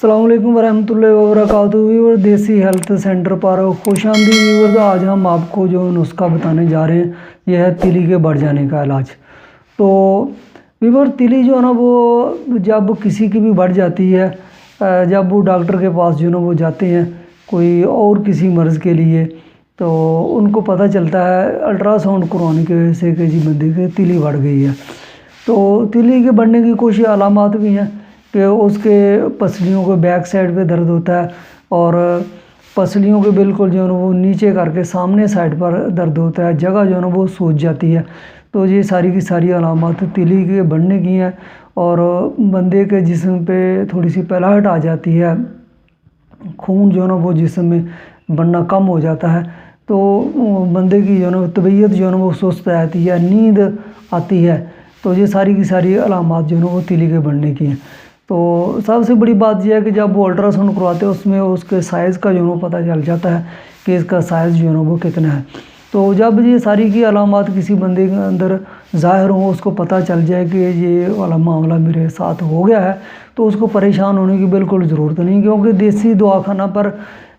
अस्सलाम वालेकुम वरहमतुल्लाहि वबरकातुहू। व्यूअर देसी हेल्थ सेंटर पर खुश आमदीद व्यूअर। आज हम आपको जो नुस्खा बताने जा रहे हैं यह है तिली के बढ़ जाने का इलाज। तो व्यूअर तिली जो है ना वो जब किसी की भी बढ़ जाती है, जब वो डॉक्टर के पास जो है ना वो जाते हैं कोई और किसी मर्ज़ के लिए, तो उनको पता चलता है अल्ट्रासाउंड करवाने की वजह से कि जी बंदे की तिली बढ़ गई है। तो तिली के बढ़ने की कुछ अलामात भी हैं कि उसके पसलियों को बैक साइड पे दर्द होता है और पसलियों के बिल्कुल जो है ना वो नीचे करके सामने साइड पर दर्द होता है, जगह जो है ना वो सूज जाती है। तो ये सारी की सारी अलामात तिली के बढ़ने की हैं और बंदे के जिस्म पे थोड़ी सी पहलाहट आ जाती है, खून जो है ना वो जिस्म में बनना कम हो जाता है, तो बंदे की जो है ना तबीयत जो है ना वो सुस्त रहती है, नींद आती है। तो ये सारी की सारी अलामात जो है ना वो तिली के बढ़ने की हैं। तो सबसे बड़ी बात यह है कि जब वो अल्ट्रासाउंड करवाते हैं उसमें उसके साइज़ का जो है पता चल जाता है कि इसका साइज़ जो है ना वो कितना है। तो जब ये सारी की अलामात किसी बंदे के अंदर ज़ाहिर हो, उसको पता चल जाए कि ये वाला मामला मेरे साथ हो गया है, तो उसको परेशान होने की बिल्कुल ज़रूरत नहीं, क्योंकि देसी दवाखाना पर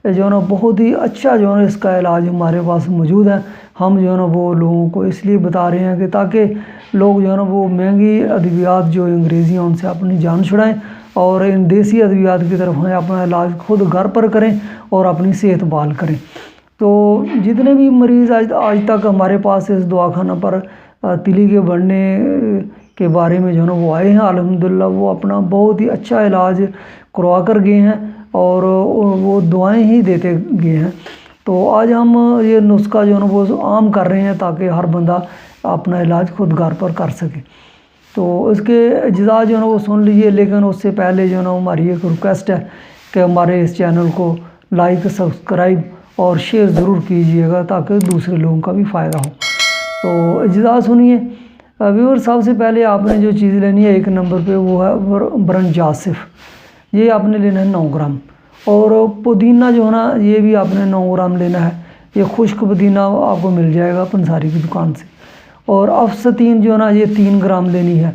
जो है ना बहुत ही अच्छा जो है ना इसका इलाज हमारे पास मौजूद है। हम जो है ना वो लोगों को इसलिए बता रहे हैं कि ताकि लोग जो है ना वो महंगी अद्वियात जो अंग्रेज़ी हैं उनसे अपनी जान छुड़ाएं और इन देसी अद्वियात की तरफ हैं अपना इलाज खुद घर पर करें और अपनी सेहत बहाल करें। तो जितने भी मरीज़ आज तक हमारे पास इस दवाखाना पर तिली के बढ़ने के बारे में जो है ना वो आए हैं, अल्हम्दुलिल्लाह वो अपना बहुत ही अच्छा इलाज करवा कर गए हैं और वो दुआएं ही देते गए हैं। तो आज हम ये नुस्खा जो है ना वो आम कर रहे हैं ताकि हर बंदा अपना इलाज खुद घर पर कर सके। तो इसके अज्जा जो है ना वो सुन लीजिए, लेकिन उससे पहले जो है ना हमारी एक रिक्वेस्ट है कि हमारे इस चैनल को लाइक, सब्सक्राइब और शेयर ज़रूर कीजिएगा ताकि दूसरे लोगों का भी फ़ायदा हो। तो अज्जा सुनिए व्यूअर, सबसे पहले आपने जो चीज़ लेनी है एक नंबर पे वो है ब्रंजासिफ। ये आपने लेना है 9 ग्राम। और पुदीना जो है ना ये भी आपने 9 ग्राम लेना है। ये खुश्क पुदीना आपको मिल जाएगा पंसारी की दुकान से। और अफसतीन जो है ना ये 3 ग्राम लेनी है।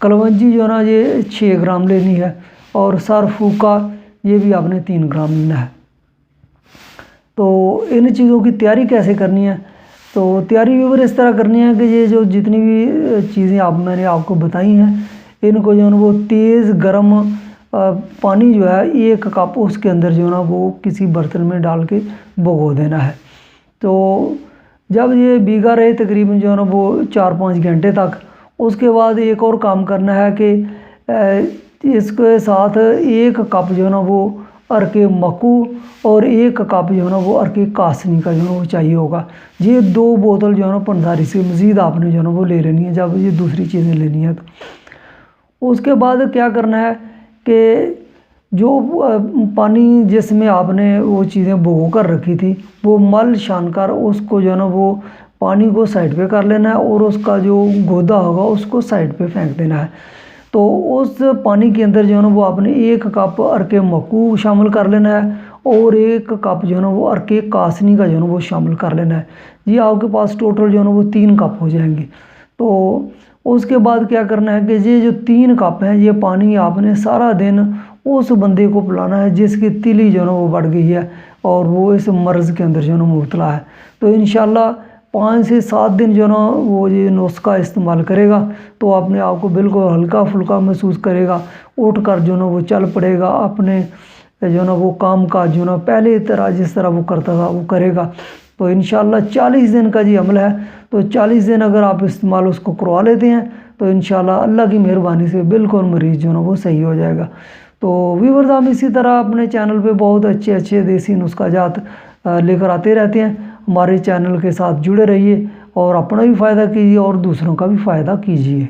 कलवंजी जो है ना ये 6 ग्राम लेनी है। और सरफूका ये भी आपने 3 ग्राम लेना है। तो इन चीज़ों की तैयारी कैसे करनी है? तो तैयारी व्यूअर इस तरह करनी है कि ये जो जितनी भी चीज़ें मैंने आपको बताई हैं इनको जो है ना वो तेज़ गर्म पानी जो है 1 कप उसके अंदर जो है ना वो किसी बर्तन में डाल के भिगो देना है। तो जब ये भीगा रहे तकरीबन जो है ना वो 4-5 घंटे तक, उसके बाद एक और काम करना है कि इसके साथ 1 कप जो है ना वो अरके मक्कू और 1 कप जो है ना वो अरके कासनी का जो है ना वो चाहिए होगा। ये 2 बोतल जो है ना पंसारी से मज़ीद आपने जो है ना वो ले लेनी है जब ये दूसरी चीज़ें लेनी है। तो उसके बाद क्या करना है कि जो पानी जिसमें आपने वो चीज़ें भिगो कर रखी थी वो मल छान कर उसको जो है ना वो पानी को साइड पे कर लेना है और उसका जो गोदा होगा उसको साइड पे फेंक देना है। तो उस पानी के अंदर जो है ना वो आपने 1 कप अरके मक्कू शामिल कर लेना है और 1 कप जो है ना वो अरके कासनी का जो है ना वो शामिल कर लेना है। ये आपके पास टोटल जो है ना वो 3 कप हो जाएंगे। तो उसके बाद क्या करना है कि ये जो 3 कप हैं ये पानी आपने सारा दिन उस बंदे को पिलाना है जिसकी तिली जो है ना वो बढ़ गई है और वो इस मर्ज़ के अंदर जो है ना मुब्तला है। तो इंशाल्लाह 5 से 7 दिन जो है ना वो ये नुस्खा इस्तेमाल करेगा तो अपने आप को बिल्कुल हल्का फुल्का महसूस करेगा, उठ कर जो है ना वो चल पड़ेगा, अपने जो है ना वो काम काज जो है ना पहले तरह जिस तरह वो करता था वो करेगा। तो इंशाल्लाह 40 दिन का जी अमल है। तो 40 दिन अगर आप इस्तेमाल उसको करवा लेते हैं तो इंशाल्लाह अल्लाह की मेहरबानी से बिल्कुल मरीज़ जो है ना वो सही हो जाएगा। तो व्यूअर्स हम इसी तरह अपने चैनल पे बहुत अच्छे अच्छे देसी नुस्खाजात लेकर आते रहते हैं। हमारे चैनल के साथ जुड़े रहिए और अपना भी फ़ायदा कीजिए और दूसरों का भी फ़ायदा कीजिए।